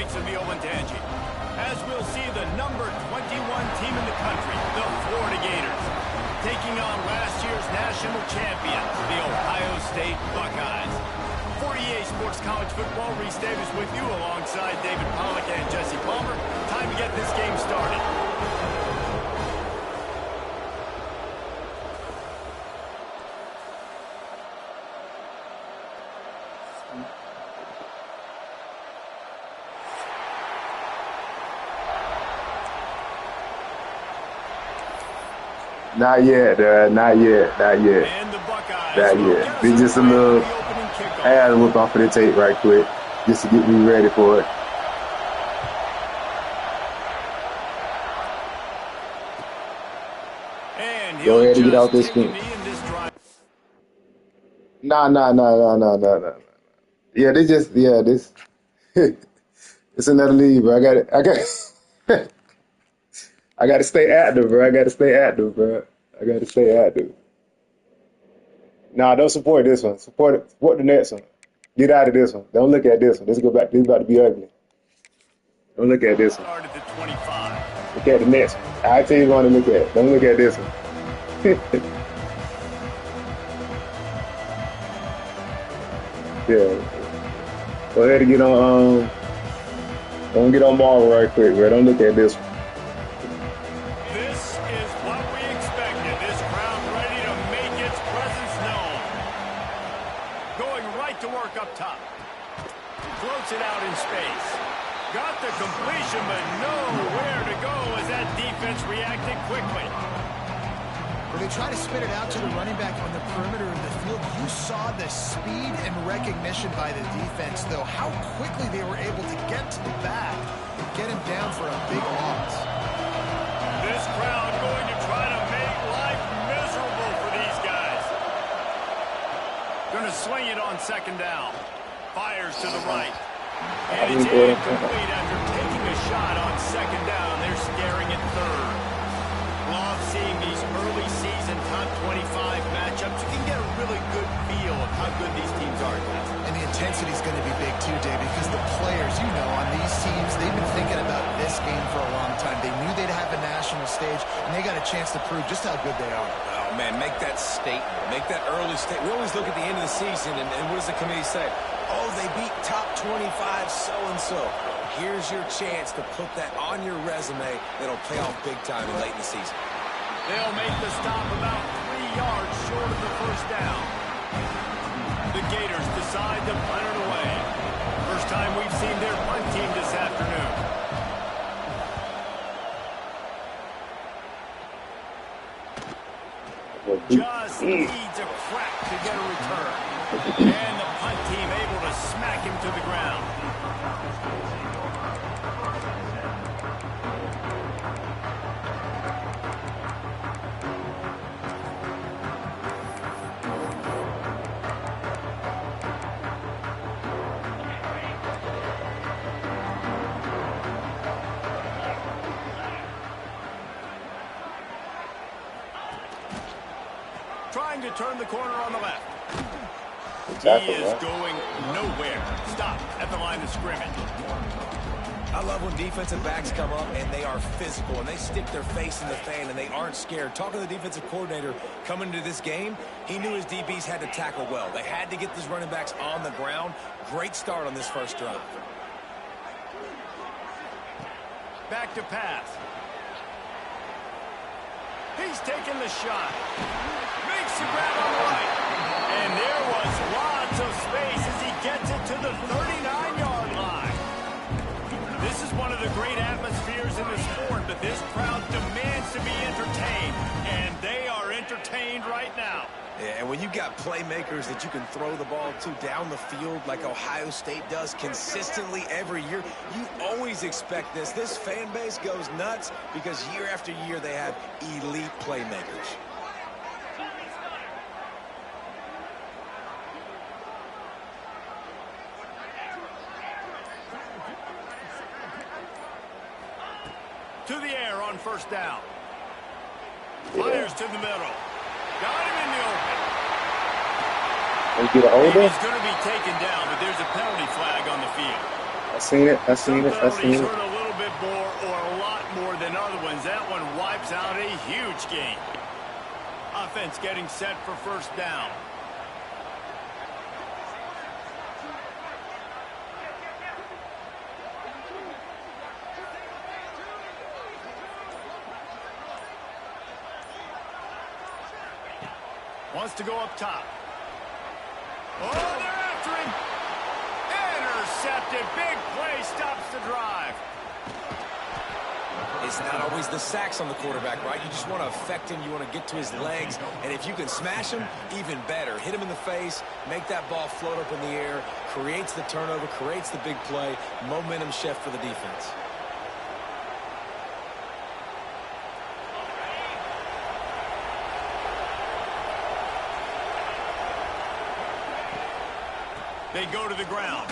likes of the Lawddd. As we'll see the number 21 team in the country, the Florida Gators, taking on last year's national champion, the Ohio State Buckeyes. 48 Sports College Football, Reese Davis with you alongside David Pollack and Jesse Palmer. Time to get this game started. Not yet, not yet, not yet. Not yet. It's just a little ass whip off of the tape right quick, just to get me ready for it. Go ahead and get out this screen. Nah. Yeah, this. It's another lead, bro. I got to stay active, bro. I got to stay active. Nah, don't support this one. Support the next one. Get out of this one. Don't look at this one. Let's go back. This is about to be ugly. Don't look at this one. Look at the next one. I tell you what to look at. Don't look at this one. Yeah. Go ahead and get on. Don't get on Marvel right quick, bro. Don't look at this one. Floats it out in space. Got the completion, but nowhere to go as that defense reacted quickly. When they try to spit it out to the running back on the perimeter of the field, you saw the speed and recognition by the defense, though, how quickly they were able to get to the back and get him down for a big loss. This crowd going to try to make life miserable for these guys. Going to swing it on second down. Fires to the right. And it's incomplete after taking a shot on second down. They're scaring at third. Love seeing these early season top 25 matchups. You can get a really good feel of how good these teams are. And the intensity is going to be big too, Dave, because the players, you know, on these teams, they've been thinking about this game for a long time. They knew they'd have a national stage, and they got a chance to prove just how good they are. Oh, man, make that statement. Make that early statement. We always look at the end of the season, and what does the committee say? Oh, they beat top 25 so-and-so. Here's your chance to put that on your resume that'll pay off big time in late in the season. They'll make the stop about 3 yards short of the first down. The Gators decide to punt it away. First time we've seen their punt team this afternoon. Just needs a crack to get a return. And the punt team able to smack him to the ground. Trying to turn the corner on the left. He is going nowhere. Stop at the line of scrimmage. I love when defensive backs come up and they are physical and they stick their face in the fan and they aren't scared. Talking to the defensive coordinator coming into this game, he knew his DBs had to tackle well. They had to get these running backs on the ground. Great start on this first drive. Back to pass. He's taking the shot. Makes the grab on the right. And there was lots of space as he gets it to the 39-yard line. This is one of the great atmospheres in the sport, but this crowd demands to be entertained, and they are entertained right now. Yeah, and when you've got playmakers that you can throw the ball to down the field like Ohio State does consistently every year, you always expect this. This fan base goes nuts because year after year they have elite playmakers. To the air on first down. Fires to the middle. Got him in the open. He's going to be taken down, but there's a penalty flag on the field. I seen it. I seen Some it. I penalties seen hurt it. a little bit more or a lot more than other ones. That one wipes out a huge game. Offense getting set for first down. Wants to go up top. Oh, they're after him. Intercepted. Big play stops the drive. It's not always the sacks on the quarterback, right? You just want to affect him. You want to get to his legs. And if you can smash him, even better. Hit him in the face, make that ball float up in the air, creates the turnover, creates the big play. Momentum shift for the defense. They go to the ground.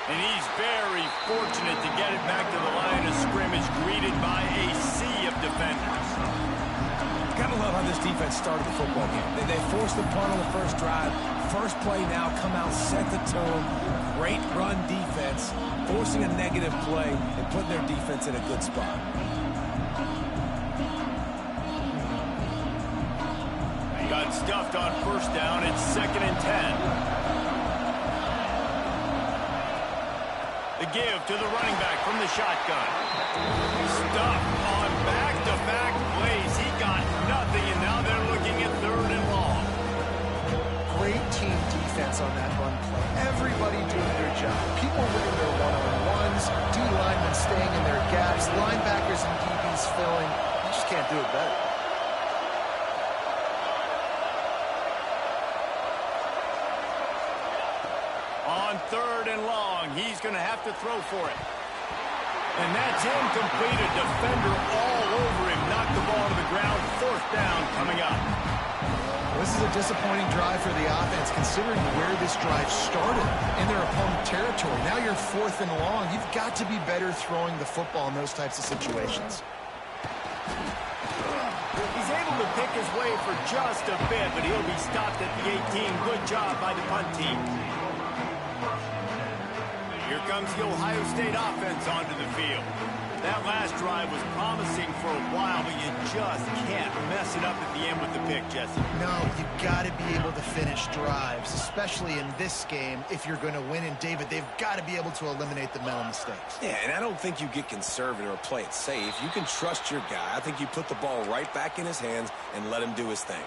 And he's very fortunate to get it back to the line of scrimmage, greeted by a sea of defenders. Gotta love how this defense started the football game. They forced the punt on the first drive. First play now, come out, set the tone. Great run defense, forcing a negative play and putting their defense in a good spot. Got stuffed on first down. It's 2nd and 10. The give to the running back from the shotgun. Stuffed on back-to-back plays. He got nothing, and now they're looking at 3rd and long. Great team defense on that run play. Everybody doing their job. People winning their one-on-ones, D-linemen staying in their gaps, linebackers and DBs filling. You just can't do it better. On 3rd and long, he's going to have to throw for it. And that's incomplete. A defender all over him. Knocked the ball to the ground. 4th down coming up. This is a disappointing drive for the offense, considering where this drive started in their opponent territory. Now you're 4th and long. You've got to be better throwing the football in those types of situations. He's able to pick his way for just a bit, but he'll be stopped at the 18. Good job by the punt team. Here comes the Ohio State offense onto the field. That last drive was promising for a while, but you just can't mess it up at the end with the pick, Jesse. No, you got to be able to finish drives, especially in this game if you're going to win. And, David, they've got to be able to eliminate the mental mistakes. Yeah, and I don't think you get conservative or play it safe. You can trust your guy. I think you put the ball right back in his hands and let him do his thing.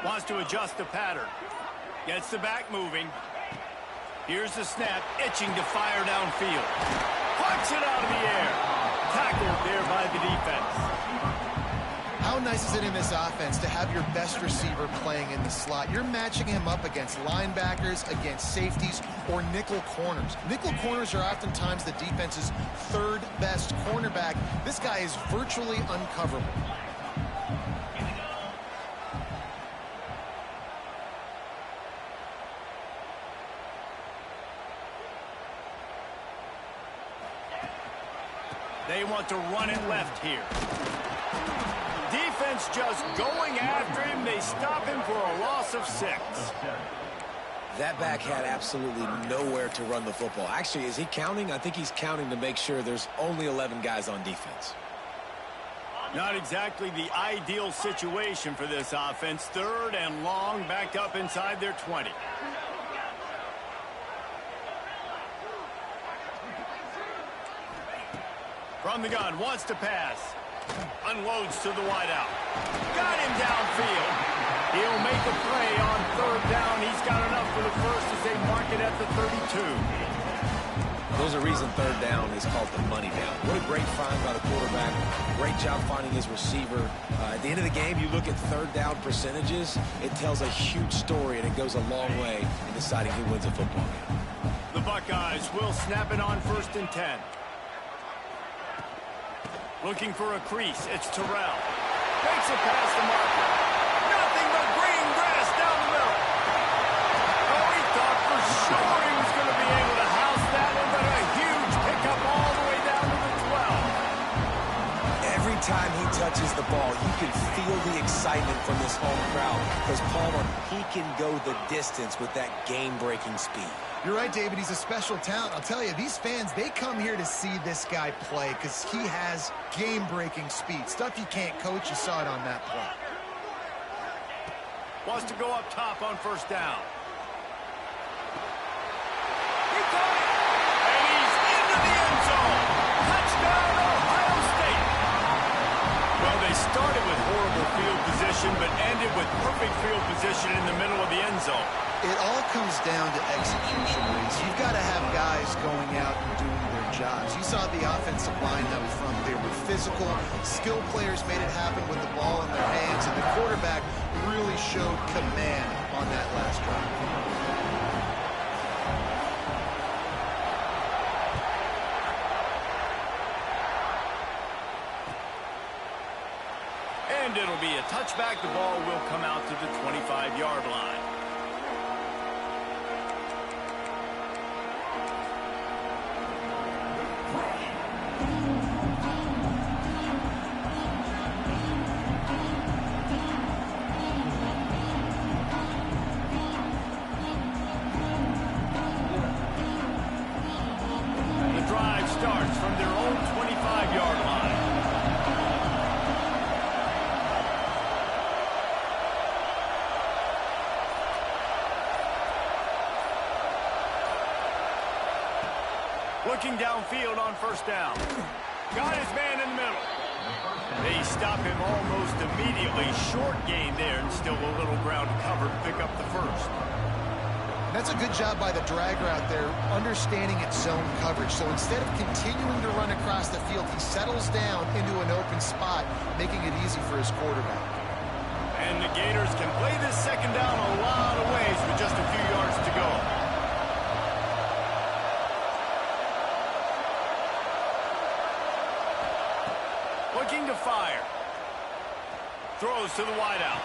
Wants to adjust the pattern. Gets the back moving. Here's the snap, itching to fire downfield. Punch it out of the air. Tackled there by the defense. How nice is it in this offense to have your best receiver playing in the slot? You're matching him up against linebackers, against safeties, or nickel corners. Nickel corners are oftentimes the defense's 3rd best cornerback. This guy is virtually uncoverable. They want to run it left here. Defense just going after him. They stop him for a loss of 6. That back had absolutely nowhere to run the football. Actually, is he counting? I think he's counting to make sure there's only 11 guys on defense. Not exactly the ideal situation for this offense. 3rd and long, backed up inside their 20. From the gun, wants to pass. Unloads to the wideout. Got him downfield. He'll make a play on 3rd down. He's got enough for the first as they mark it at the 32. There's a reason 3rd down is called the money down. What a great find by the quarterback. Great job finding his receiver. At the end of the game, you look at 3rd down percentages. It tells a huge story, and it goes a long way in deciding who wins a football game. The Buckeyes will snap it on 1st and 10. Looking for a crease. It's Terrell. Makes it past the marker. Nothing but green grass down the middle. Oh, he thought for sure he was going to be able to house that one, but a huge time he touches the ball, you can feel the excitement from this home crowd because Palmer, he can go the distance with that game-breaking speed. You're right, David. He's a special talent. I'll tell you, these fans, they come here to see this guy play because he has game-breaking speed. Stuff you can't coach. You saw it on that play. Wants to go up top on first down. He caught it! And he's into the end zone! Touchdown, Ohio State! Well, they started with horrible field position, but ended with perfect field position in the middle of the end zone. It all comes down to execution, Reese. You've got to have guys going out and doing their jobs. You saw the offensive line up front. They were physical. Skilled players made it happen with the ball in their hands, and the quarterback really showed command on that last drive. And it'll be a touchback. The ball will come out to the 25-yard line. Starts from their own 25-yard line. Looking downfield on first down. Got his man in the middle. They stop him almost immediately. Short gain there and still a little ground covered. Pick up the first. That's a good job by the drag route there, understanding its zone coverage. So instead of continuing to run across the field, he settles down into an open spot, making it easy for his quarterback. And the Gators can play this second down a lot of ways with just a few yards to go. Looking to fire. Throws to the wideout.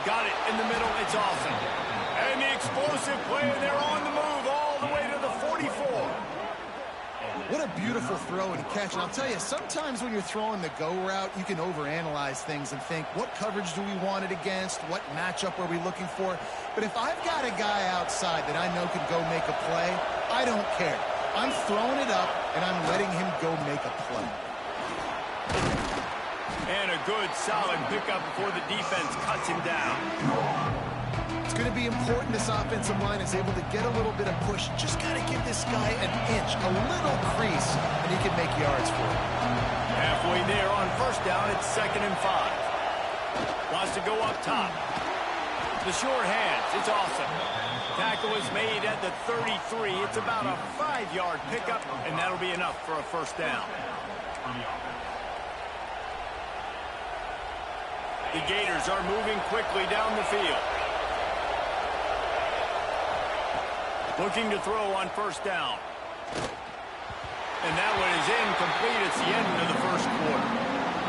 Got it in the middle. It's awesome. And the explosive play, and they're on the move all the way to the 44. What a beautiful throw and catch. And I'll tell you, sometimes when you're throwing the go route, you can overanalyze things and think, what coverage do we want it against? What matchup are we looking for? But if I've got a guy outside that I know can go make a play, I don't care. I'm throwing it up, and I'm letting him go make a play. And a good, solid pickup before the defense cuts him down. It's going to be important this offensive line is able to get a little bit of push. Just got to give this guy an inch, a little crease, and he can make yards for it. Halfway there on first down, it's 2nd and 5. Wants to go up top. The short hands, it's awesome. Tackle is made at the 33. It's about a 5-yard pickup, and that'll be enough for a first down. The Gators are moving quickly down the field. Looking to throw on first down. And that one is incomplete. It's the end of the first quarter.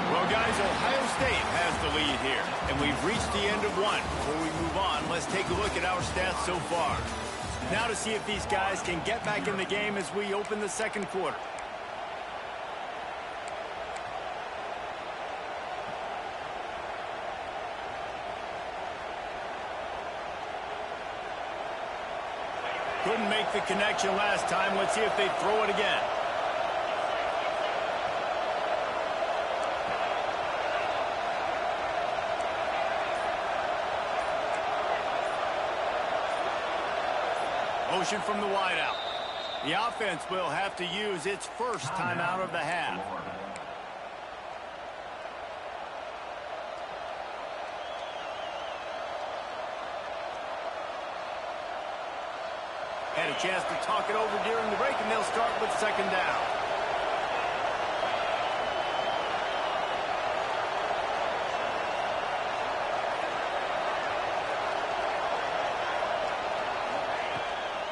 Well, guys, Ohio State has the lead here, and we've reached the end of one. Before we move on, let's take a look at our stats so far. Now to see if these guys can get back in the game as we open the second quarter. Couldn't make the connection last time. Let's see if they throw it again. Motion from the wideout. The offense will have to use its first timeout of the half. Had a chance to talk it over during the break, and they'll start with second down.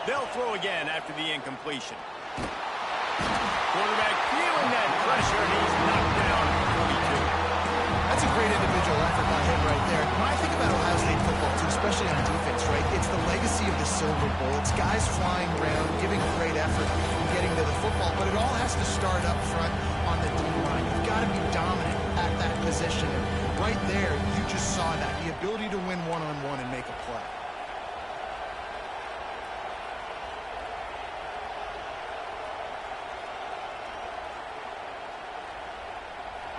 They'll throw again after the incompletion. Quarterback feeling that pressure, and he's knocked down at 42. That's a great individual effort by him right there. When I think about Ohio State football, too, especially on defense, right, it's the legacy of the silver bullets, guys flying around, giving great effort, getting to the football, but it all has to start up front on the D-line. You've got to be dominant at that position. And right there, you just saw that, the ability to win one-on-one and make a play.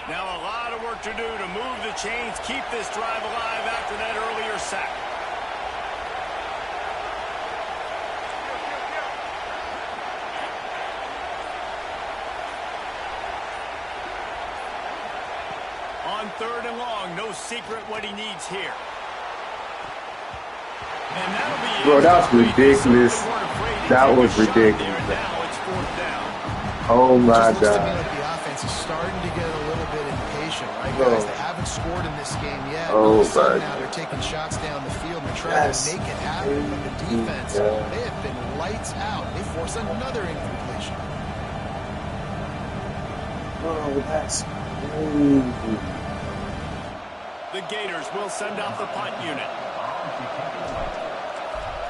Now a lot of work to do to move the chains, keep this drive alive after that earlier sack. On 3rd and long, no secret what he needs here. And that'll be Bro, that was ridiculous. That was ridiculous. Now it's 4th down. Oh my It just looks to me God. like the offense is starting to get a little bit impatient, right, Bro. guys? They haven't scored in this game yet. Oh, All of a sudden my now they're taking shots down the field and they're trying Yes. to make it happen. But the defense, Yeah. they have been lights out. They force another incompletion. Oh, that's crazy. The Gators will send out the punt unit.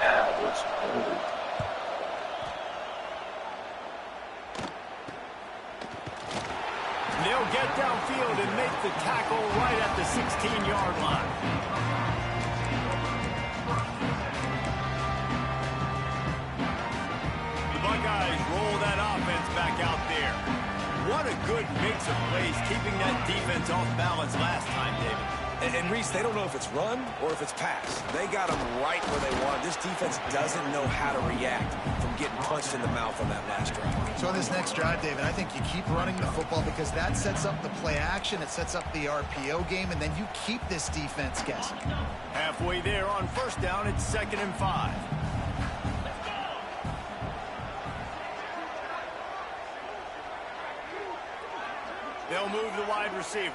That was crazy. They'll get downfield and make the tackle right at the 16-yard line. The Buckeyes roll that offense back out there. What a good mix of plays, keeping that defense off balance last time, David. And Reese, they don't know if it's run or if it's pass. They got them right where they want. This defense doesn't know how to react from getting punched in the mouth on that last drive. So on this next drive, David, I think you keep running the football because that sets up the play action, it sets up the RPO game, and then you keep this defense guessing. Halfway there on 1st down, it's 2nd and 5. They'll move the wide receiver.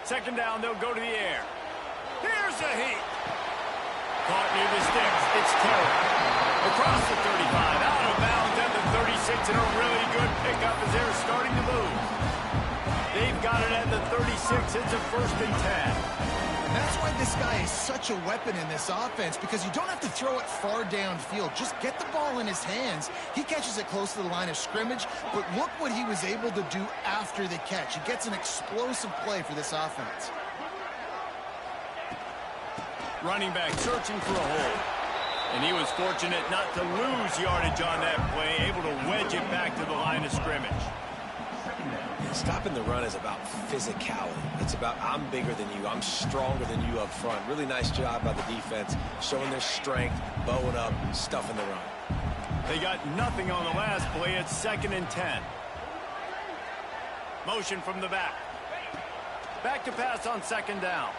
2nd down, they'll go to the air. Here's a heat. Caught near the sticks. It's Terry. Across the 35, out of bounds at the 36, and a really good pickup as they're starting to move. They've got it at the 36. It's a 1st and 10. And that's why this guy is such a weapon in this offense, because you don't have to throw it far downfield. Just get the ball in his hands. He catches it close to the line of scrimmage, but look what he was able to do after the catch. He gets an explosive play for this offense. Running back searching for a hole. And he was fortunate not to lose yardage on that play, able to wedge it back to the line of scrimmage. Stopping the run is about physicality. It's about I'm bigger than you. I'm stronger than you up front. Really nice job by the defense, showing their strength, bowing up, stuffing the run. They got nothing on the last play. It's 2nd and 10. Motion from the back. Back to pass on 2nd down.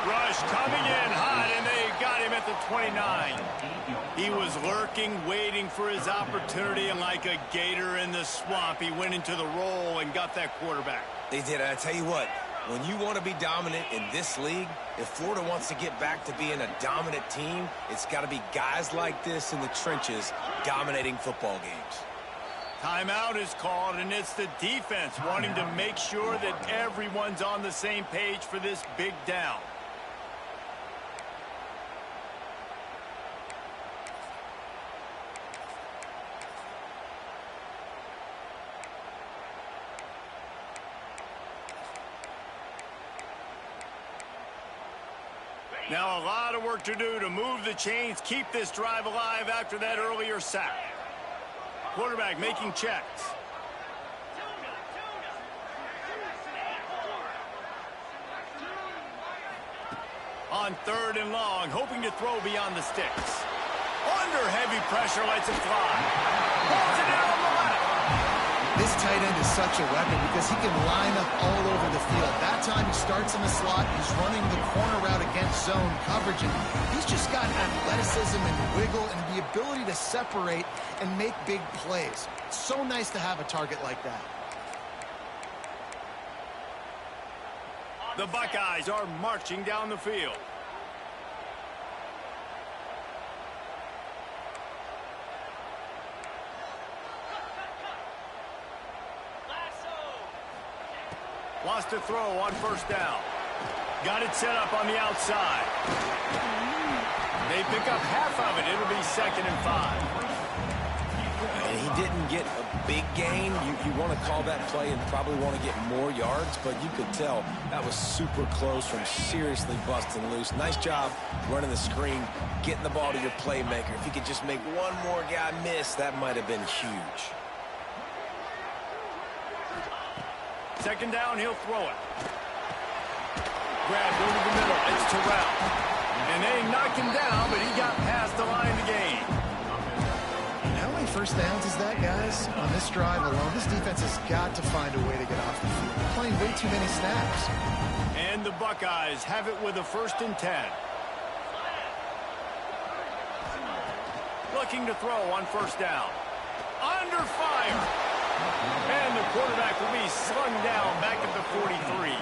Rush coming in hot, and they got him at the 29. He was lurking, waiting for his opportunity, and like a gator in the swamp, he went into the roll and got that quarterback. They did. I tell you what, when you want to be dominant in this league, if Florida wants to get back to being a dominant team, it's got to be guys like this in the trenches dominating football games. Timeout is called, and it's the defense wanting to make sure that everyone's on the same page for this big down. Now a lot of work to do to move the chains, keep this drive alive after that earlier sack. Quarterback making checks. On 3rd and long, hoping to throw beyond the sticks. Under heavy pressure, lets it fly. Pulls it down the left. This tight end is such a weapon because he can line up all over the field. That time he starts in the slot, he's running the corner route against zone coverage, and he's just got athleticism and wiggle and the ability to separate and make big plays. It's so nice to have a target like that. The Buckeyes are marching down the field. Wants to throw on 1st down. Got it set up on the outside. They pick up half of it. It'll be 2nd and 5. He didn't get a big gain. You want to call that play and probably want to get more yards, but you could tell that was super close from seriously busting loose. Nice job running the screen, getting the ball to your playmaker. If he could just make one more guy miss, that might have been huge. 2nd down, he'll throw it. Grabbed over the middle. It's Terrell. And they knocked him down, but he got past the line to gain. How many first downs is that, guys? On this drive alone, this defense has got to find a way to get off the field. They're playing way too many snaps. And the Buckeyes have it with a 1st and 10. Looking to throw on 1st down. Under fire. And the quarterback will be slung down back at the 43.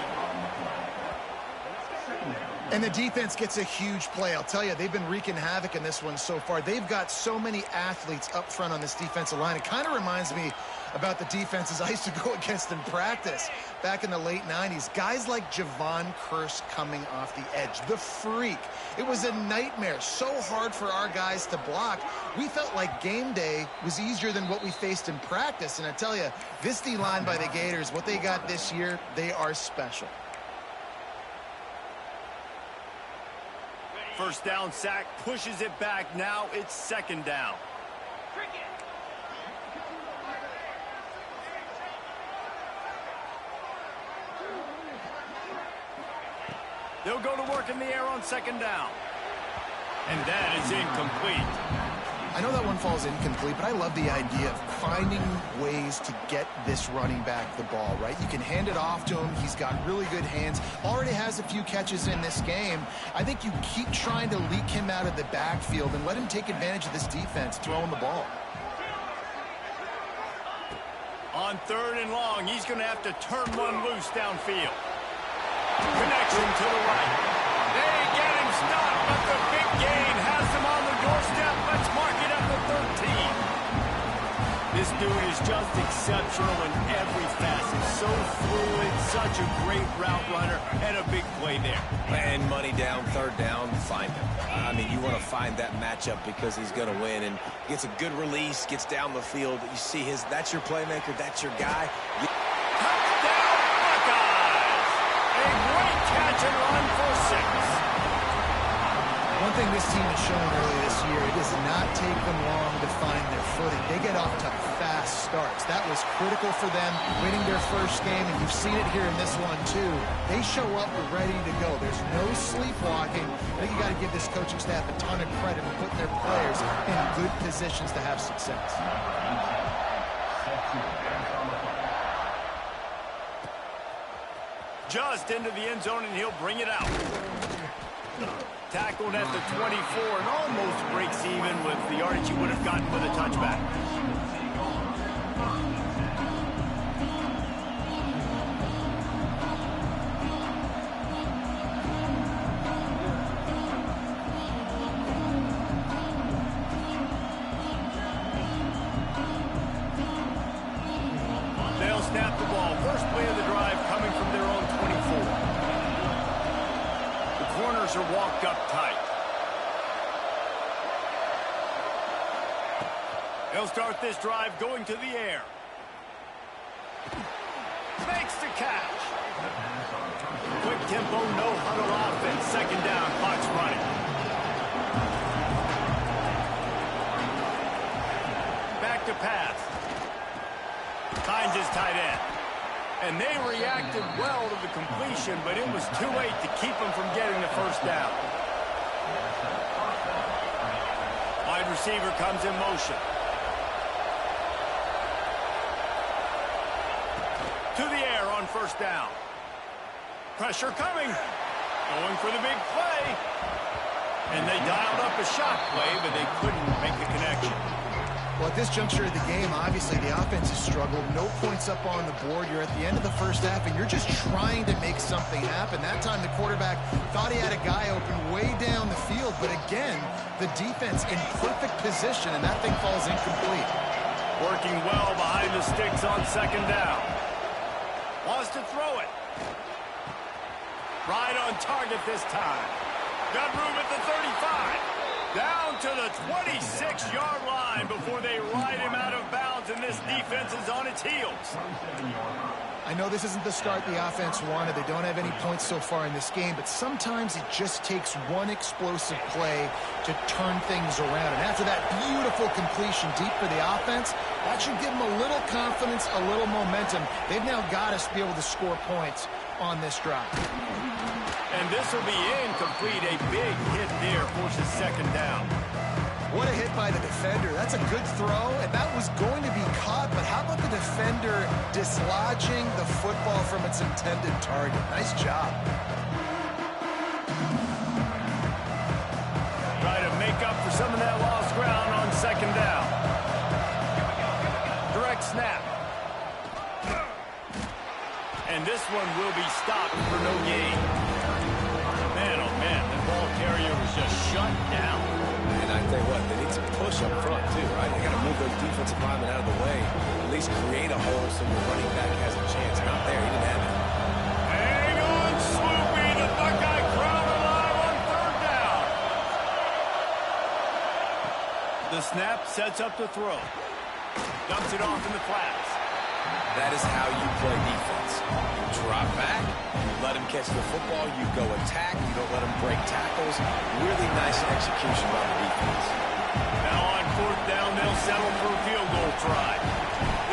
And the defense gets a huge play. I'll tell you, they've been wreaking havoc in this one so far. They've got so many athletes up front on this defensive line. It kind of reminds me about the defenses I used to go against in practice back in the late 90s. Guys like Javon Curse coming off the edge. The freak. It was a nightmare. So hard for our guys to block. We felt like game day was easier than what we faced in practice. And I tell you, this D-line by the Gators, what they got this year, they are special. 1st down sack, pushes it back. Now it's 2nd down. They'll go to work in the air on 2nd down. And that is incomplete. I know that one falls incomplete, but I love the idea of finding ways to get this running back the ball, right? You can hand it off to him. He's got really good hands. Already has a few catches in this game. I think you keep trying to leak him out of the backfield and let him take advantage of this defense throwing the ball. On 3rd and long, he's going to have to turn one loose downfield. Connection to the right. They get him stopped, but the big gain has him on the doorstep. Let's mark it at the 13. This dude is just exceptional in every facet. So fluid, such a great route runner, and a big play there. And money down, 3rd down, find him. I mean, you want to find that matchup because he's going to win, and gets a good release, gets down the field. You see that's your playmaker, that's your guy. Touchdown, Buckeyes! A great catch and run for 6. One thing this team has shown early this year, it does not take them long to find their footing. They get off to fast starts. That was critical for them winning their 1st game, and you've seen it here in this one too. They show up ready to go. There's no sleepwalking. I think you got to give this coaching staff a ton of credit for putting their players in good positions to have success. Just into the end zone, and he'll bring it out. Tackled at the 24 and almost breaks even with the yardage he would have gotten with a touchback. They'll snap the ball. First play of the drive coming from their own 24. Corners are walked up tight. They'll start this drive going to the air. Makes the catch. Quick tempo, no huddle offense. 2nd down, clock's running. Back to pass. Finds his tight end. And they reacted well to the completion, but it was too late to keep them from getting the 1st down. Wide receiver comes in motion. To the air on 1st down. Pressure coming. Going for the big play. And they dialed up a shot play, but they couldn't make the connection. Well, at this juncture of the game, obviously the offense has struggled. No points up on the board. You're at the end of the 1st half, and you're just trying to make something happen. That time the quarterback thought he had a guy open way down the field, but again, the defense in perfect position, and that thing falls incomplete. Working well behind the sticks on 2nd down. Wants to throw it. Right on target this time. Got room at the 35. Down to the 26-yard line before they ride him out of bounds, and this defense is on its heels. I know this isn't the start the offense wanted. They don't have any points so far in this game, but sometimes it just takes one explosive play to turn things around. And after that beautiful completion deep for the offense, that should give them a little confidence, a little momentum. They've now got us to be able to score points on this drive. And this will be incomplete. A big hit there forces second down. What a hit by the defender. That's a good throw, and that was going to be caught, but how about the defender dislodging the football from its intended target? Nice job. Try to make up for some of that lost ground on second down. Direct snap. And this one will be stopped for no gain. Man, oh man, the ball carrier was just shut down. And I tell you what, they need some push up front too, right? They got to move those defensive linemen out of the way, at least create a hole so your running back has a chance. Not there, he didn't have it. Hang on, Sloopy, the Buckeye crowd alive on third down. The snap sets up the throw. Dumps it off in the flats. That is how you play defense. You drop back, you let him catch the football, you go attack, you don't let him break tackles. Really nice execution by the defense. Now on fourth down, they'll settle for a field goal try.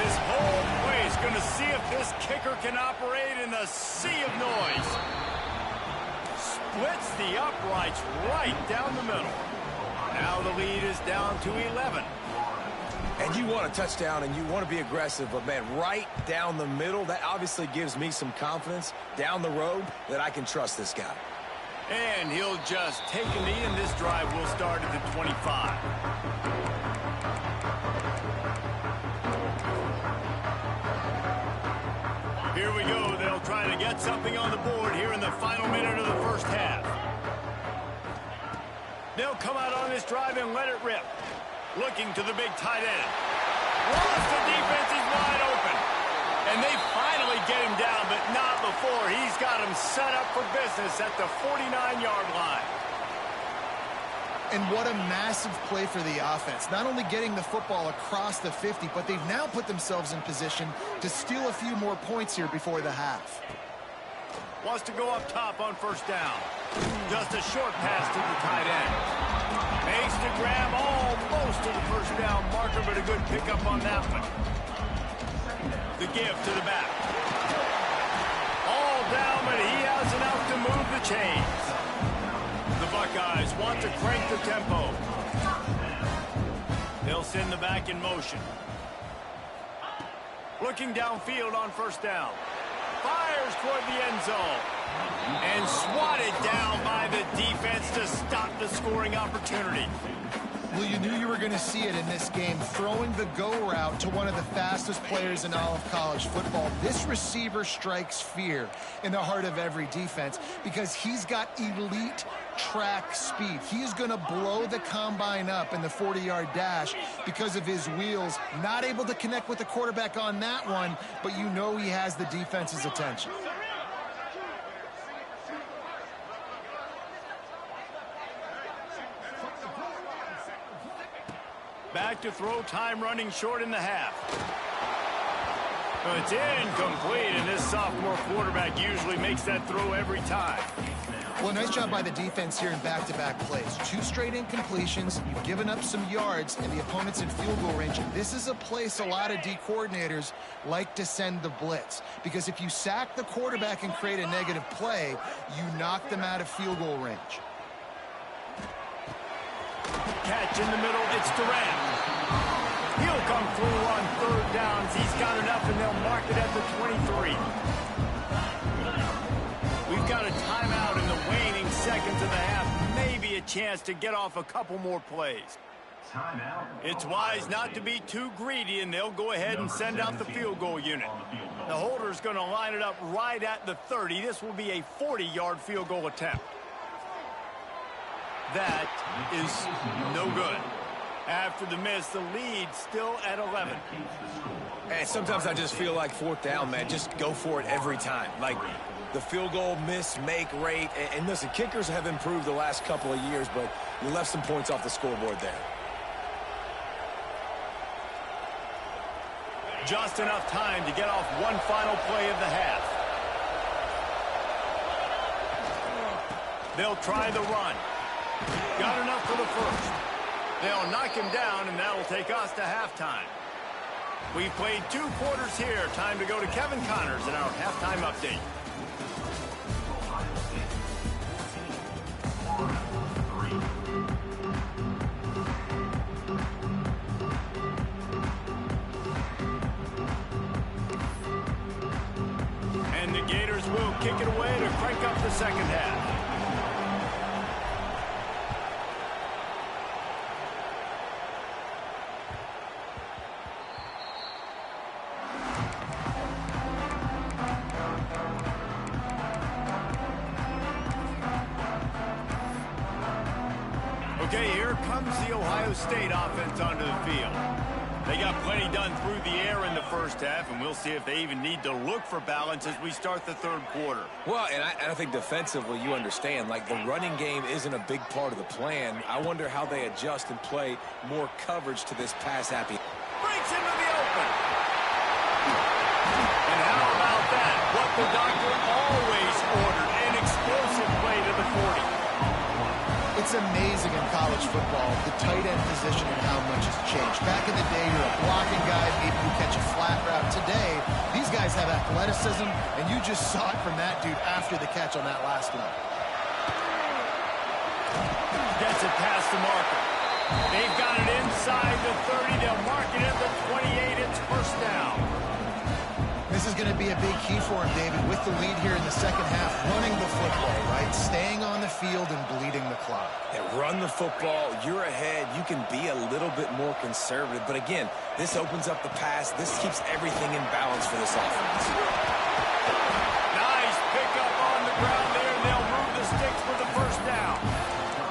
This whole play is going to see if this kicker can operate in the sea of noise. Splits the uprights right down the middle. Now the lead is down to 11. And you want a touchdown and you want to be aggressive, but man, right down the middle, that obviously gives me some confidence down the road that I can trust this guy. And he'll just take a knee, and this drive will start at the 25. Here we go. They'll try to get something on the board here in the final minute of the first half. They'll come out on this drive and let it rip. Looking to the big tight end. Once the defense is wide open. And they finally get him down, but not before. He's got him set up for business at the 49-yard line. And what a massive play for the offense. Not only getting the football across the 50, but they've now put themselves in position to steal a few more points here before the half. Wants to go up top on first down. Just a short pass to the tight end. Makes the grab almost to the first down marker, but a good pickup on that one. The give to the back. All down, but he has enough to move the chains. The Buckeyes want to crank the tempo. They'll send the back in motion. Looking downfield on first down. Fires toward the end zone. And swatted down by the defense to stop the scoring opportunity. Well, you knew you were going to see it in this game, throwing the go route to one of the fastest players in all of college football. This receiver strikes fear in the heart of every defense because he's got elite track speed. He is going to blow the combine up in the 40-yard dash because of his wheels. Not able to connect with the quarterback on that one, but you know he has the defense's attention. Back to throw, time running short in the half. It's incomplete, and this sophomore quarterback usually makes that throw every time. Well, nice job by the defense here in back-to-back plays. 2 straight incompletions, you've given up some yards, and the opponent's in field goal range. And this is a place a lot of D coordinators like to send the blitz. Because if you sack the quarterback and create a negative play, you knock them out of field goal range. Catch in the middle, it's Durant. He'll come through on third downs. He's got enough, and they'll mark it at the 23. We've got a timeout in the waning seconds of the half. Maybe a chance to get off a couple more plays. It's wise not to be too greedy, and they'll go ahead and send out the field goal unit. The holder's going to line it up right at the 30. This will be a 40-yard field goal attempt. That is no good. After the miss, the lead still at 11. And sometimes I just feel like fourth down, man, just go for it every time. Like, the field goal miss-make rate. And listen, kickers have improved the last couple of years, but you left some points off the scoreboard there. Just enough time to get off one final play of the half. They'll try the run. Got enough for the first. They'll knock him down, and that'll take us to halftime. We've played 2 quarters here. Time to go to Kevin Connors in our halftime update. And the Gators will kick it away to crank up the second half. Okay, here comes the Ohio State offense onto the field. They got plenty done through the air in the first half, and we'll see if they even need to look for balance as we start the third quarter. Well, and I think defensively, you understand, like the running game isn't a big part of the plan. I wonder how they adjust and play more coverage to this pass-happy. Breaks into the open. And how about that? What the doctor always ordered, an explosive play to the 40. It's amazing in college football, the tight end position and how much has changed. Back in the day, you're a blocking guy, maybe you catch a flat route. Today, these guys have athleticism, and you just saw it from that dude after the catch on that last one. Gets it past the marker. They've got it inside the 30. They'll mark it at the 28. It's first down. This is going to be a big key for him, David, with the lead here in the second half, running the football, right? Staying on the field and bleeding the clock. Yeah, run the football. You're ahead. You can be a little bit more conservative. But again, this opens up the pass. This keeps everything in balance for this offense. Nice pickup on the ground there. They'll move the sticks for the first down.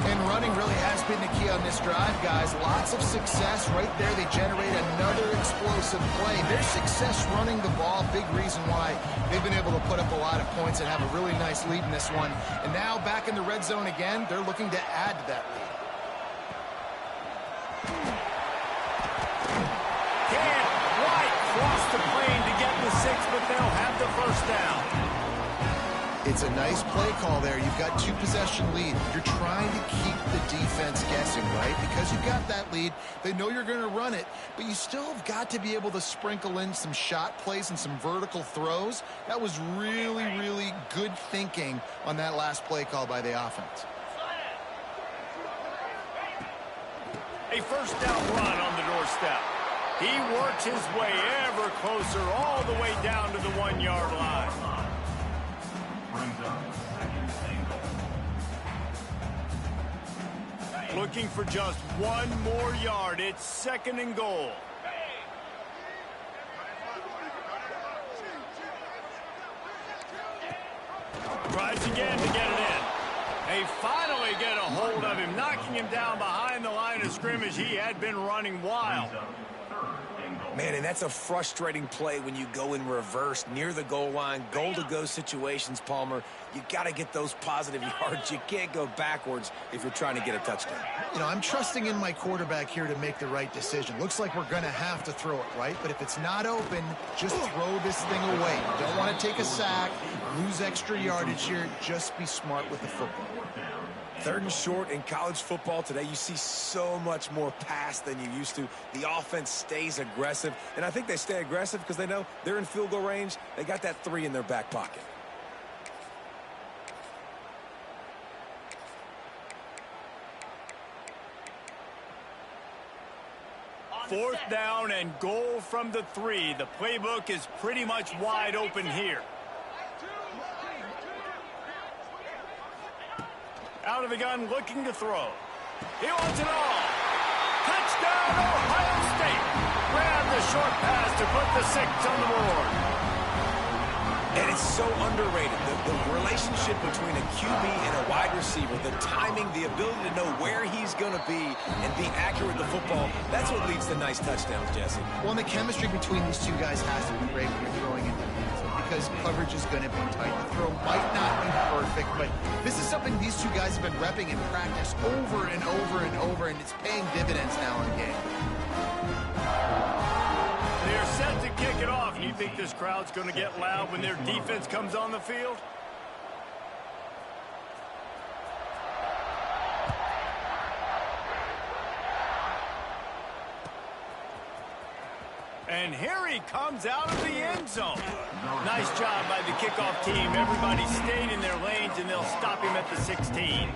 And running really has been the key on this drive, guys. Lots of success right there. They generate another explosive play. Their success running the ball, big reason why they've been able to put up a lot of points and have a really nice lead in this one. And now back in the red zone again, they're looking to add to that lead. Can't quite cross the plane to get the 6, but they'll have the first down. It's a nice play call there. You've got 2-possession lead. You're trying to keep the defense guessing, right? Because you've got that lead. They know you're going to run it, but you still have got to be able to sprinkle in some shot plays and some vertical throws. That was really, really good thinking on that last play call by the offense. A first down run on the doorstep. He works his way ever closer all the way down to the 1-yard line. Looking for just 1 more yard. It's 2nd and goal. Tries again to get it in. They finally get a hold of him, knocking him down behind the line of scrimmage. He had been running wild. Man, and that's a frustrating play when you go in reverse near the goal line, goal-to-go situations, Palmer. You got to get those positive yards. You can't go backwards if you're trying to get a touchdown. You know, I'm trusting in my quarterback here to make the right decision. Looks like we're going to have to throw it, right? But if it's not open, just throw this thing away. You don't want to take a sack, lose extra yardage here. Just be smart with the football. 3rd and short in college football today. You see so much more pass than you used to. The offense stays aggressive, and I think they stay aggressive because they know they're in field goal range. They got that 3 in their back pocket. Fourth down and goal from the 3. The playbook is pretty much wide open here. Out of the gun, looking to throw. He wants it all. Touchdown, Ohio State. Grab the short pass to put the 6 on the board. And it's so underrated. The relationship between a QB and a wide receiver, the timing, the ability to know where he's going to be and be accurate with the football, that's what leads to nice touchdowns, Jesse. Well, and the chemistry between these two guys has to be great when you're throwing into the end zone. because coverage is going to be tight. The throw might not be perfect, but this is something these two guys have been repping in practice over and over and over, and it's paying dividends now in the game. They're set to kick it off. You think this crowd's going to get loud when their defense comes on the field? And here he comes out of the end zone. Nice job by the kickoff team. Everybody stayed in their lanes, and they'll stop him at the 16.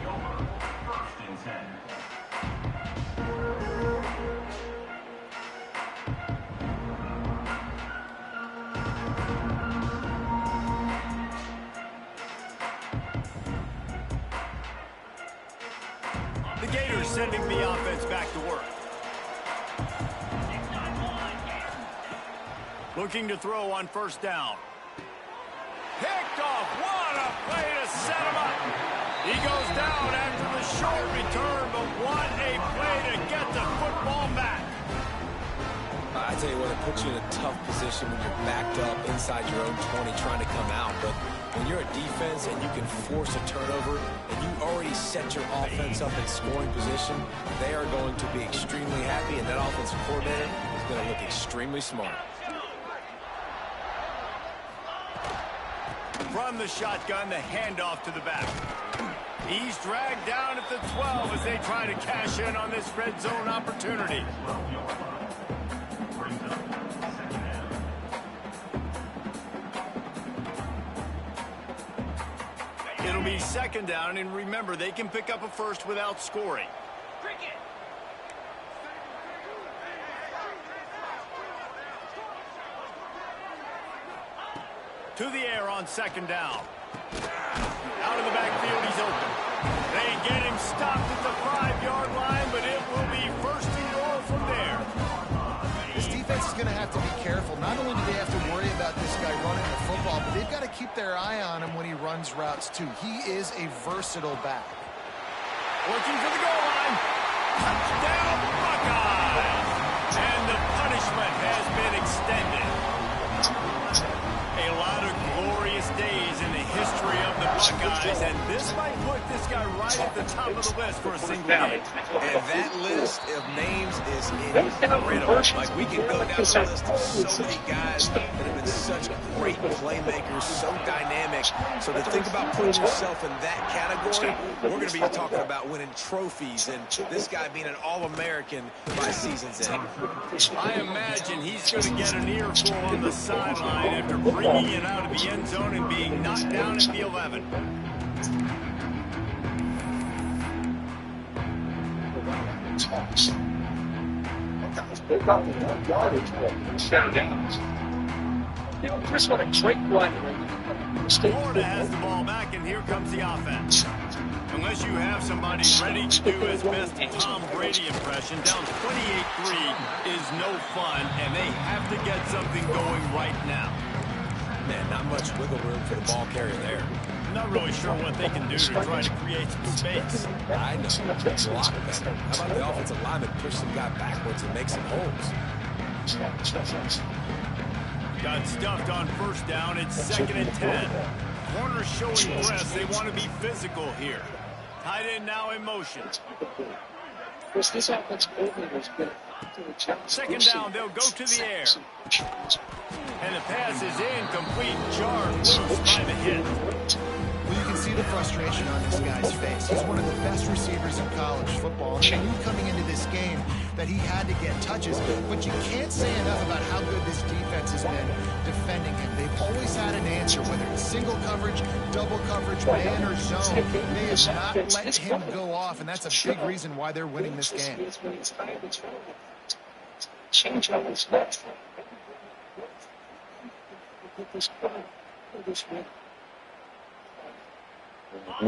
The Gators sending the offense back to work. Looking to throw on first down. Picked off. What a play to set him up. He goes down after the short return, but what a play to get the football back. I tell you what, it puts you in a tough position when you're backed up inside your own 20 trying to come out. But when you're a defense and you can force a turnover and you already set your offense up in scoring position, they are going to be extremely happy, and that offensive coordinator is going to look extremely smart. From the shotgun, the handoff to the back. He's dragged down at the 12 as they try to cash in on this red zone opportunity. It'll be second down, and remember, they can pick up a first without scoring. To the air on second down. Out of the backfield, he's open. They get him stopped at the 5-yard line, but it will be first and goal from there. This defense is going to have to be careful. Not only do they have to worry about this guy running the football, but they've got to keep their eye on him when he runs routes, too. He is a versatile back. Looking for the goal line. Touchdown, Buckeyes! And the punishment has been extended. A lot of glorious days in the history of the Buckeyes, and this might put this guy right at the top of the list for a single game. And that list of names is incredible. Like, we can go down the list of so many guys that have been such great playmakers, so dynamic. So to think about putting yourself in that category, we're going to be talking about winning trophies and this guy being an All-American by season's end. I imagine he's going to get an earful on the sideline after bringing it out of the end zone and being knocked down at the 11. Florida has the ball back, and here comes the offense. Unless you have somebody ready to do his best Tom Brady impression, down 28-3 is no fun, and they have to get something going right now. Man, not much wiggle room for the ball carrier there. I'm not really sure what they can do to try to create some space. I know. Block better. How about the offensive lineman push some guy backwards and make some holes? Got stuffed on first down. It's 2nd and 10. Corners showing press. They want to be physical here. Tight end now in motion. Second down, they'll go to the air. And the pass is incomplete. Jarred loose by the hit. Well, you can see the frustration on this guy's face. He's one of the best receivers in college football. And he knew coming into this game that he had to get touches. But you can't say enough about how good this defense has been defending him. They've always had an answer, whether it's single coverage, double coverage, man or zone. They have not let him go off, and that's a big reason why they're winning this game.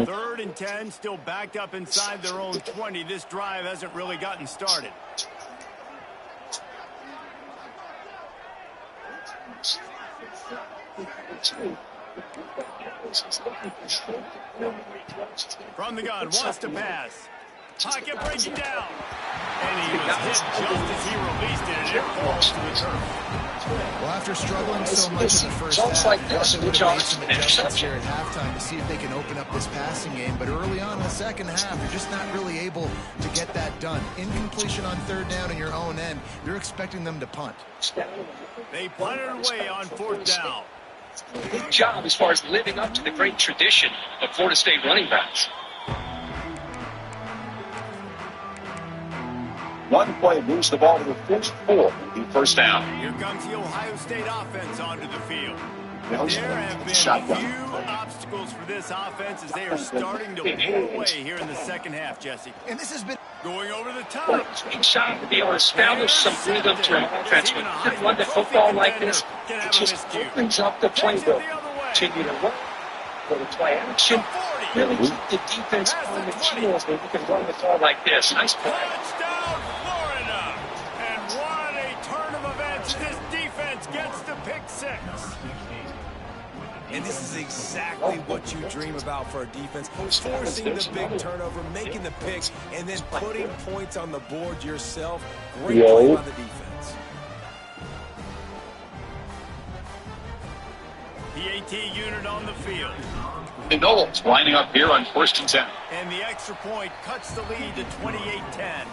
Third and 10, still backed up inside their own 20. This drive hasn't really gotten started. From the gun, wants to pass. Pocket breaking down. And he was hit just as he released it, and it falls to the turf. Well, after struggling so much in the first half, like this, they would have made some adjustments here at halftime to see if they can open up this passing game. But early on in the second half, they're just not really able to get that done. Incompletion on third down in your own end, you're expecting them to punt. They punted away on fourth down. Good job as far as living up to the great tradition of Florida State running backs. One play moves the ball to the first 4 in first down. Here comes the Ohio State offense onto the field. There have been few obstacles for this offense as they are starting to pull away here in the second half, Jesse. And this has been going over the top. Big shot to be able to establish some rhythm to an offense. When you can run the football like this, it just opens up the playbook. Continue to run, go to play action, really keep the defense on the heels when you can run the ball like this. Nice play. Touchdown, Florida! And what a turn of events. This defense gets the pick 6. And this is exactly what you dream about for a defense. Forcing the big turnover, making the picks, and then putting points on the board yourself. Great play by the defense. PAT unit on the field. The Knowles lining up here on 1st and 10. And the extra point cuts the lead to 28-10.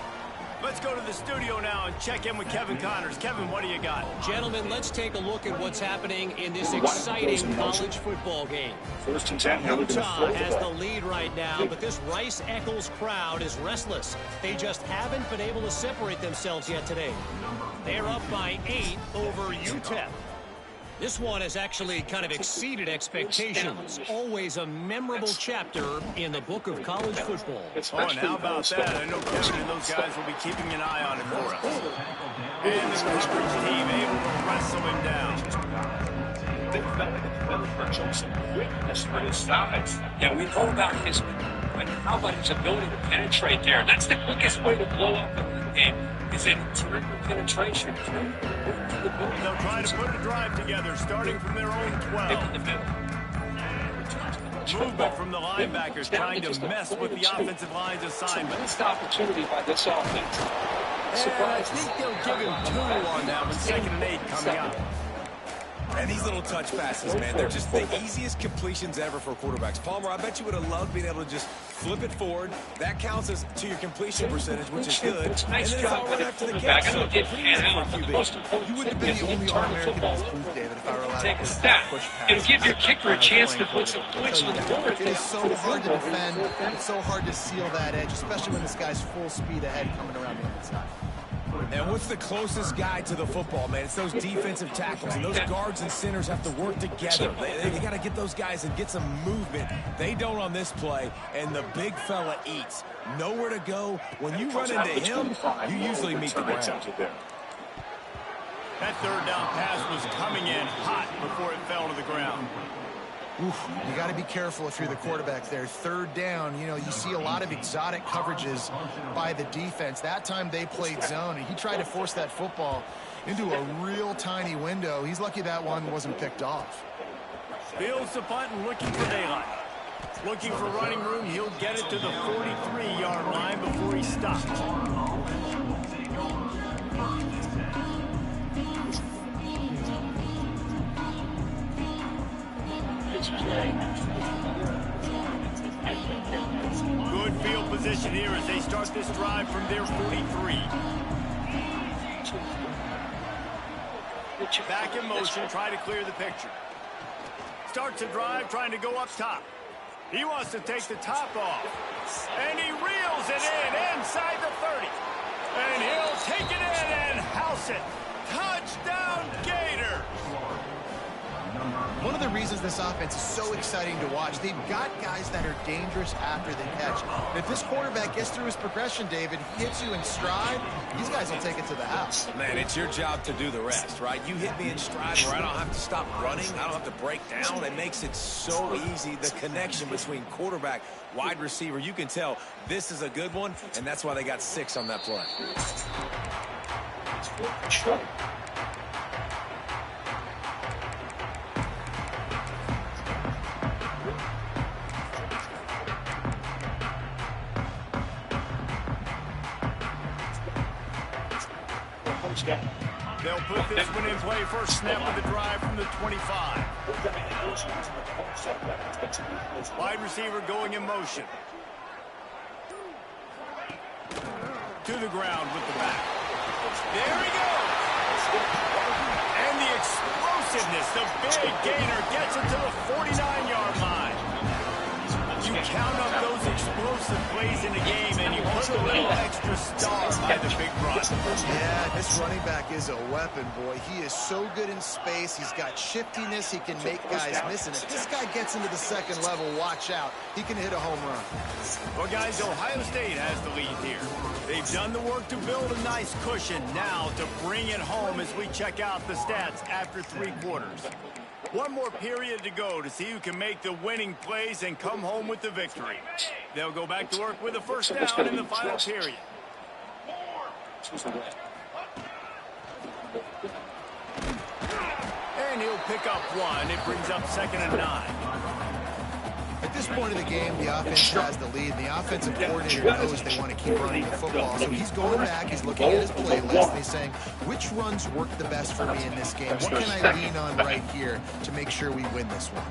Let's go to the studio now and check in with Kevin Connors. Kevin, what do you got? Gentlemen, let's take a look at what's happening in this exciting college football game. 1st and 10. Utah has the lead right now, but this Rice-Eccles crowd is restless. They just haven't been able to separate themselves yet today. They're up by 8 over UTEP. This one has actually kind of exceeded expectations. Always a memorable chapter in the book of college football. Oh, and how about that? I know Kevin and those guys will be keeping an eye on it for us. And the coverage team able to wrestle him down. Yeah, we know about his, but how about his ability to penetrate there? That's the quickest way to blow up a game. Is it terrific penetration? They'll try to put a drive together, starting from their own 12. Movement from the linebackers, trying to mess with the offensive line's assignment. Missed opportunity by this offense. I think they'll give him 2 on that one. 2nd and 8 coming up. And these little touch passes, man, they're just the easiest completions ever for quarterbacks. Palmer, I bet you would have loved being able to just flip it forward. That counts as to your completion percentage, which is good. Nice and then job it's all by right after the the catch. quarterback. I know it did pan out, but the most important You wouldn't thing have is been the only you turn the All-American in football. this booth, David, if I were allowed Take to a step. push past. It'll give your kicker a chance to put some points on the board. It is so hard to defend. It's so hard to seal that edge, especially when this guy's full speed ahead coming around the inside. And what's the closest guy to the football, man? It's those defensive tackles, and those guards and centers have to work together. They got to get those guys and get some movement. They don't on this play, and the big fella eats. Nowhere to go. When you run into him, you usually meet the ground. That 3rd down pass was coming in hot before it fell to the ground. Oof, you got to be careful if you're the quarterback there. 3rd down, you know, you see a lot of exotic coverages by the defense. That time they played zone, and he tried to force that football into a real tiny window. He's lucky that one wasn't picked off. Fields the punt and looking for daylight. Looking for running room. He'll get it to the 43-yard line before he stops. Good field position here as they start this drive from their 43. Back in motion, try to clear the picture. Starts a drive, trying to go up top. He wants to take the top off. And he reels it in inside the 30. And he'll take it in and house it. Touchdown, Gators! One of the reasons this offense is so exciting to watch, they've got guys that are dangerous after they catch. And if this quarterback gets through his progression, David, hits you in stride, these guys will take it to the house. Man, it's your job to do the rest, right? You hit me in stride where I don't have to stop running. I don't have to break down. It makes it so easy, the connection between quarterback, wide receiver. You can tell this is a good one, and that's why they got 6 on that play. They'll put this one in play first snap of the drive from the 25. Wide receiver going in motion. To the ground with the back. There he goes. And the explosiveness, the big gainer gets it to the 49-yard line. You count up those explosive plays in the game, and you put a little extra star by the big run. Yeah, this running back is a weapon, boy. He is so good in space. He's got shiftiness. He can make guys miss. And if this guy gets into the second level, watch out. He can hit a home run. Well, guys, Ohio State has the lead here. They've done the work to build a nice cushion. Now to bring it home as we check out the stats after 3 quarters. One more period to go to see who can make the winning plays and come home with the victory. They'll go back to work with a first down in the final period. And he'll pick up 1. It brings up 2nd and 9. At this point of the game, the offense has the lead. And the offensive coordinator knows they want to keep running the football. So he's going back, he's looking at his playlist, and he's saying, which runs work the best for me in this game? What can I lean on right here to make sure we win this one?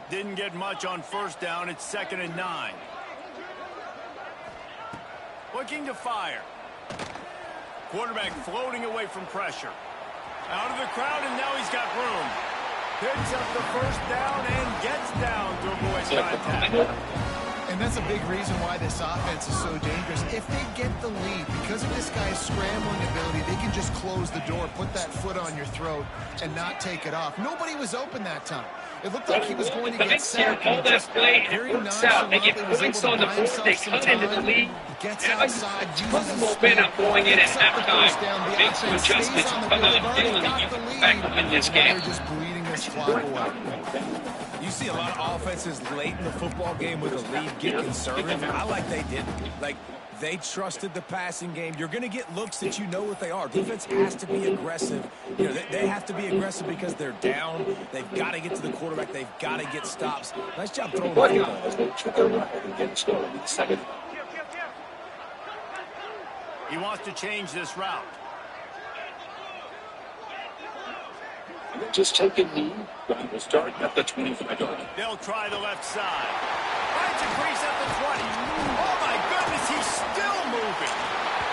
Didn't get much on first down. It's 2nd and 9. Looking to fire. Quarterback floating away from pressure. Out of the crowd, and now he's got room. Picks up the first down and gets down to avoid contact. And that's a big reason why this offense is so dangerous. If they get the lead, because of this guy's scrambling ability, they can just close the door, put that foot on your throat, and not take it off. Nobody was open that time. It looked like he was going to get sacked. Call that play and it works out. They get points on the board. They cut into the lead. Gets And outside, put the momentum going in at halftime. Make some adjustments and come out feeling that you can back up in this game. They're just bleeding this clock away. You see a lot of offenses late in the football game with a lead get conservative. I like they didn't. Like, they trusted the passing game. You're going to get looks that you know what they are. Defense has to be aggressive. You know, they have to be aggressive because they're down. They've got to get to the quarterback. They've got to get stops. Nice job throwing the football. He wants to change this route. Just take a knee. We'll start at the 25-yard line. They'll try the left side. Finds a crease at the 20. Oh, my goodness, he's still moving.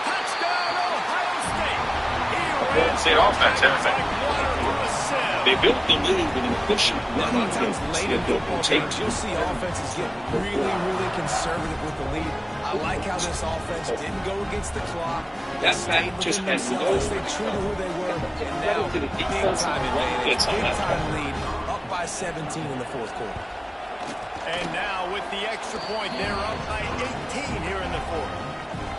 Touchdown, Ohio State. He ran State offense, like water through a sieve. They built the lead with an efficient run Many on times late in football take games, you'll see offenses get really conservative with the lead. I like how this offense didn't go against the clock. They stayed just within has themselves. no- They true to who they were. And now, to the defense big-time and the advantage, offense on that big-time lead, up by 17 in the fourth quarter. And now with the extra point, they're up by 18 here in the fourth.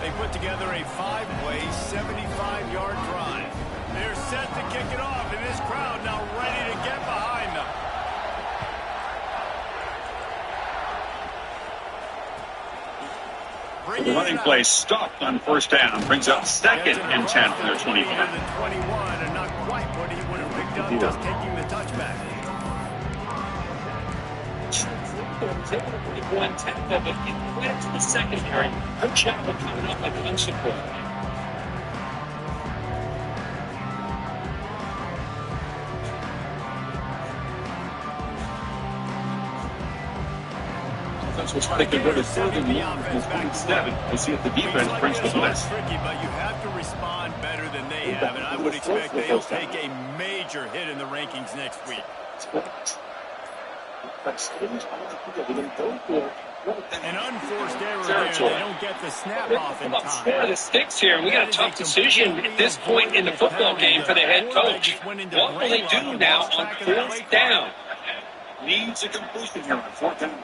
They put together a 5-play, 75-yard drive. They're set to kick it off, and this crowd now ready to get behind them. The running play stopped on first down. Brings up 2nd and 10 for their 25. The 21, and not quite what he would have picked up just taking the touchback. One tackle, but he went to the secondary. Good job of coming up like run support. We'll try to convert it further than 27. We'll see if the defense brings the blitz. Tricky, but you have to respond better than they have, and I would expect they'll take a major hit in the rankings next week. An unforced error there. They don't get the snap off in Four of time. the sticks here. We got a tough decision at this point in the football game for the head coach. What will they do now on fourth down? Needs a completion here on 4th down.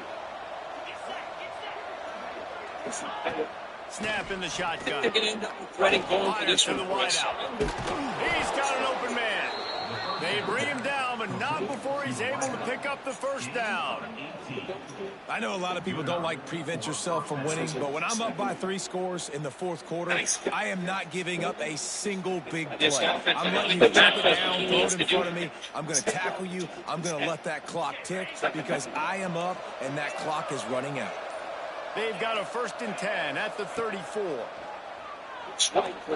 Snap in the shotgun. They're going to end up regretting going for this To the one. wide out. He's got an open man. They bring him down, but not before he's able to pick up the first down. I know a lot of people don't like prevent yourself from winning, but when I'm up by 3 scores in the fourth quarter, I am not giving up a single big play. I'm letting you jump it down, throw it in front of me. I'm going to tackle you. I'm going to let that clock tick because I am up and that clock is running out. They've got a 1st and 10 at the 34.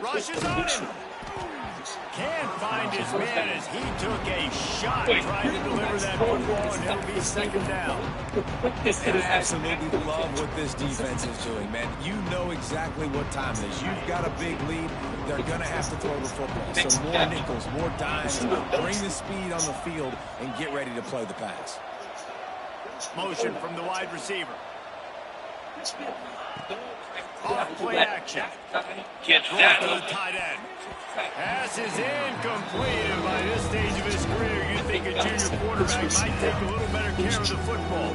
Rushes on him. Can't find his man as he took a shot trying to deliver that football, and it'll be second down. And I absolutely love what this defense is doing, man. You know exactly what time it is. You've got a big lead. They're going to have to throw the football. So more nickels, more dimes, bring the speed on the field, and get ready to play the pass. Motion from the wide receiver. Off play action. Get Throws that to the tight end. Pass is incomplete, and by this stage of his career, you'd think a junior quarterback might take a little better care of the football.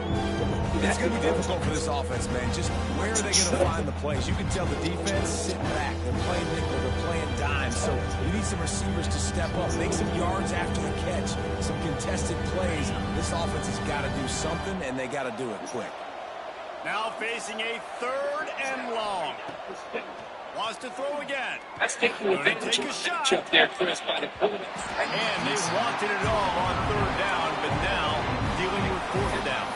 It's going to be difficult for this offense, man. Just where are they going to find the plays? You can tell the defense sitting back. They're playing nickel. They're playing dime. So you need some receivers to step up, make some yards after the catch, some contested plays. This offense has got to do something, and they got to do it quick. Now facing a 3rd and long. Wants to throw again. That's taking advantage of the matchup there, Chris, by the opponent. And they wanted it all on 3rd down, but now dealing with 4th down.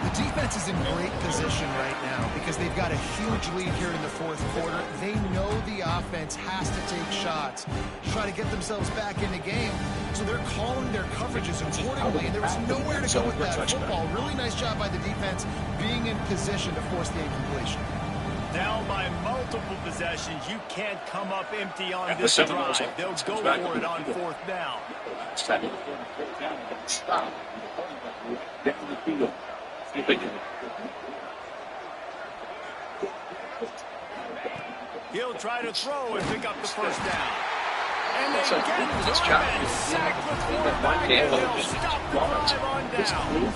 The defense is in great position right now because they've got a huge lead here in the 4th quarter. They know the offense has to take shots, try to get themselves back in the game. So they're calling their coverages accordingly, and there was nowhere to go with that football. Really nice job by the defense being in position to force the incompletion. Down by multiple possessions, you can't come up empty on this drive. They'll go for it on 4th down. He'll try to throw and pick up the 1st down. And they get through and sack the quarterback, and they'll stop the drive on down.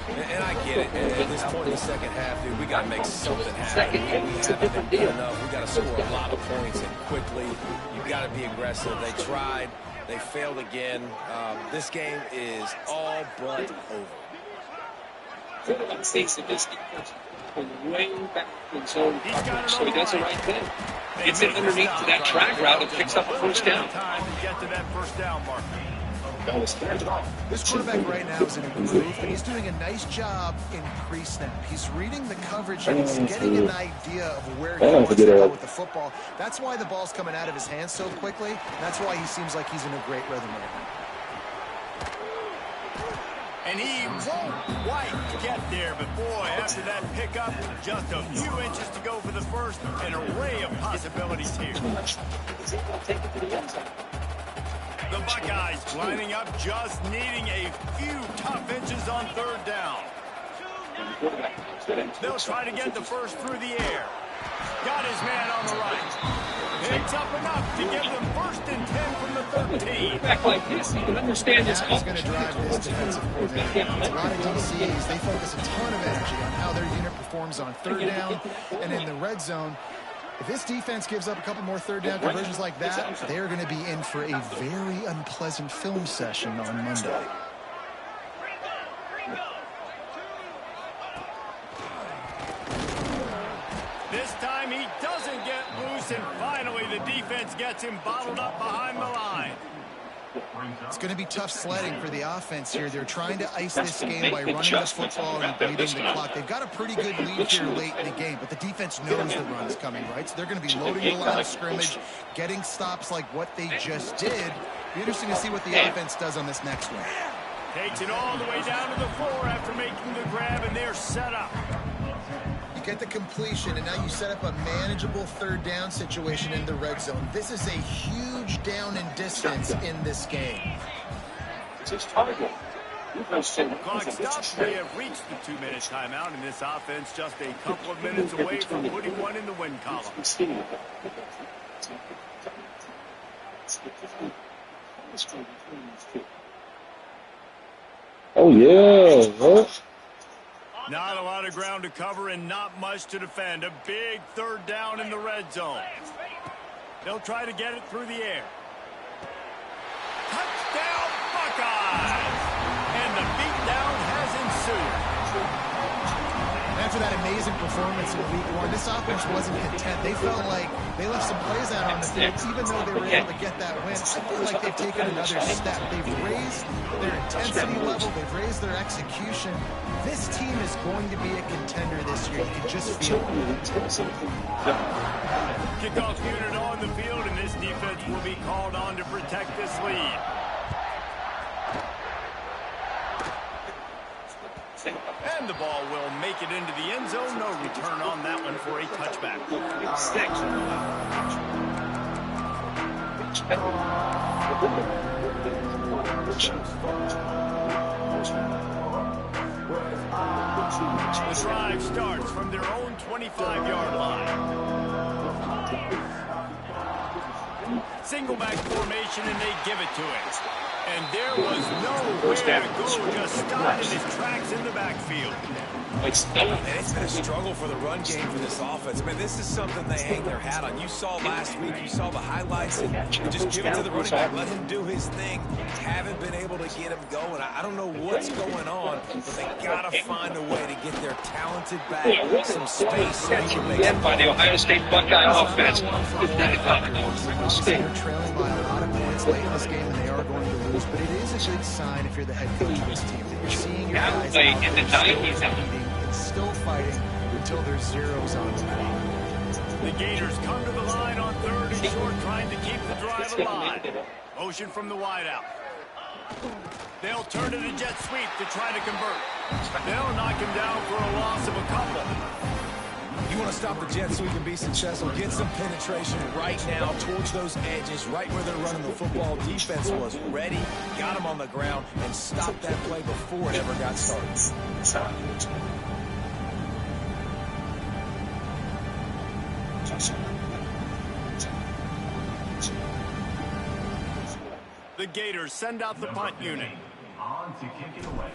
And I get it. At this point in the second half, dude, we got to make something happen. We haven't done enough. We got to score a lot of points and quickly. You got to be aggressive. They tried. They failed again. This game is all but over. Mistakes in this defense way back in zone coverage, so he does the right thing. Gets it underneath to that track route and picks up the 1st down. Time to get to that 1st down marker. This quarterback right now is in a groove, and he's doing a nice job in pre-snap. He's reading the coverage, and he's getting an idea of where he wants to go with the football. That's why the ball's coming out of his hands so quickly. That's why he seems like he's in a great rhythm right now. And he won't quite get there, but boy, after that pickup, just a few inches to go for the 1st, an array of possibilities here. The Buckeyes lining up, just needing a few tough inches on 3rd down. They'll try to get the 1st through the air. Got his man on the right. Picks up enough to give them 1st and 10 from the 13. Back like this, you can understand his That is going to drive this defensive coordinator. A lot of DCs, they focus a ton of energy on how their unit performs on 3rd down and in the red zone. If this defense gives up a couple more 3rd down conversions like that, they're going to be in for a very unpleasant film session on Monday. This time he doesn't get loose, and finally the defense gets him bottled up behind the line. It's going to be tough sledding for the offense here. They're trying to ice this game by running the football and bleeding the clock. They've got a pretty good lead here late in the game, but the defense knows the run is coming, right? So they're going to be loading the line of scrimmage, getting stops like what they just did. Be interesting to see what the offense does on this next one. Takes it all the way down to the floor after making the grab, and they're set up. You get the completion, and now you set up a manageable 3rd down situation in the red zone. This is a huge down in distance in this game. It's his target. Clock stops. We have reached the 2-minute timeout, and this offense just a couple of minutes away from putting one in the win column. Oh, yeah. Huh? Not a lot of ground to cover and not much to defend. A big 3rd down in the red zone. They'll try to get it through the air. Touchdown, Buckeyes! And the beatdown has ensued. After that amazing performance in week 1, this offense wasn't content. They felt like they left some plays out on the field, even though they were able to get that win. I feel like they've taken another step. They've raised their intensity level. They've raised their execution. This team is going to be a contender this year. You can just feel it. Kickoff unit on the field, and this defense will be called on to protect this lead. And the ball will make it into the end zone. No return on that one for a touchback. The drive starts from their own 25-yard line. Single back formation, and they give it to it. And there was nowhere to go, just stopped in his tracks in the backfield. And it's been a struggle for the run game for this offense. I mean, this is something they hang their hat on. You saw last week, you saw the highlights, and just give it to the running back. Let him do his thing. Haven't been able to get him going. I don't know what's going on, but they got to find a way to get their talented back some space. So he can make by the Ohio State Buckeye offense. They're trailing by a lot of points late in this game, and they are going to lose. But it is a good sign if you're the head coach of this team that you're seeing your guys out in the 90s. and still fighting until there's zeros on the clock. The Gators come to the line on 3rd and short, trying to keep the drive alive. Motion from the wideout. They'll turn to the jet sweep to try to convert. They'll knock him down for a loss of a couple. You want to stop the jet sweep and be successful, get some penetration right now towards those edges, right where they're running the football. Defense was ready, got them on the ground, and stopped that play before it ever got started. The Gators send out the punt unit. On to kick it away.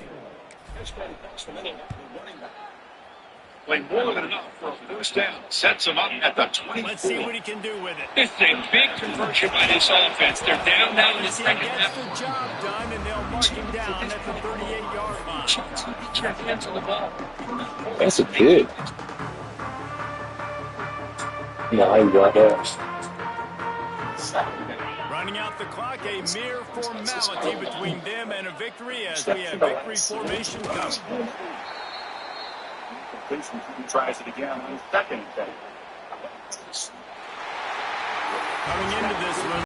Played more than enough for a first down. Sets them up at the 24. Let's see what he can do with it. It's a big conversion by this offense. They're down now in the He second gets half. the job done, and they'll mark him down at the 38-yard line. Get your hands on the ball. That's a pick. Nah, you got that. Running out the clock, a mere formality between them and a victory as we have victory formation coming. He tries it again on his second day. Coming into this one.